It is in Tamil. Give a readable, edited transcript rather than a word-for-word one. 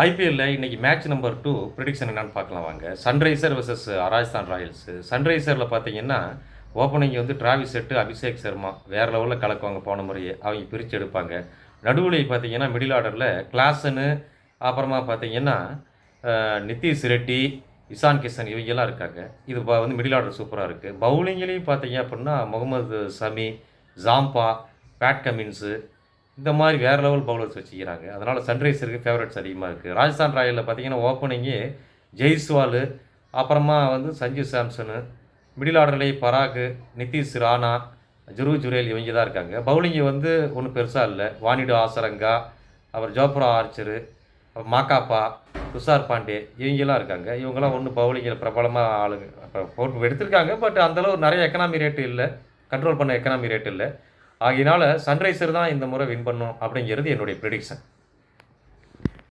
ஐபிஎல்ல இன்னைக்கு மேட்ச் நம்பர் 2 பிரிடிக்ஷன் என்னன்னு பார்க்கலாம் வாங்க. Sunriser versus Rajasthan royals. சன்ரைசர்ல பார்த்தீங்கன்னா, ஓப்பனிங் வந்து டிராவிஸ் ஹெட், அபிஷேக் சர்மா வேற லெவல்ல கலக்குவாங்க போன முறையே. அவங்க பிரிச்சு எடுப்பாங்க. நடுவுல பார்த்தீங்கன்னா, மிடில் ஆர்டர்ல கிளாசனு, அப்புறமா பார்த்தீங்கன்னா, நிதிஷ் ரெட்டி, இசான் கிஷன் இவங்கலாம் இருக்காங்க. இது வந்து மிடில் ஆர்டர் சூப்பரா இருக்கு. பவுலிங்லயும் பார்த்தீங்க அப்படின்னா, Mohammed Shami, Zampa, Pat Cummins இந்த மாதிரி வேறு லெவல் பவுலர்ஸ் வச்சுக்கிறாங்க. அதனால் சன்ரைசருக்கு ஃபேவரட்ஸ் அதிகமாக இருக்குது. ராஜஸ்தான் ராயலில் பார்த்தீங்கன்னா ஓப்பனிங்கு ஜெய்ஸ்வால், அப்புறமா வந்து சஞ்சு சாம்சனு, மிடில் ஆர்டர்லேயே பராக், நிதிஷ் ராணா, ஜுரேல் இவங்க தான் இருக்காங்க. பவுலிங்கு வந்து ஒன்றும் பெருசாக இல்லை. வானிடு ஆசரங்கா, அப்புறம் ஜோப்ரா ஆர்ச்சரு, மாக்காப்பா, துஷார் பாண்டே இவங்கெல்லாம் இருக்காங்க. இவங்கெல்லாம் ஒன்றும் பவுலிங்கில் பிரபலமாக ஆளுங்க போட்டு எடுத்திருக்காங்க. பட் அந்தளவு நிறைய எக்கனாமி ரேட்டு இல்லை, கண்ட்ரோல் பண்ண எக்கனாமி ரேட் இல்லை. ஆகையினால சன்ரைசர் தான் இந்த முறை வின் பண்ணும் அப்படிங்கிறது என்னுடைய ப்ரெடிக்ஷன்.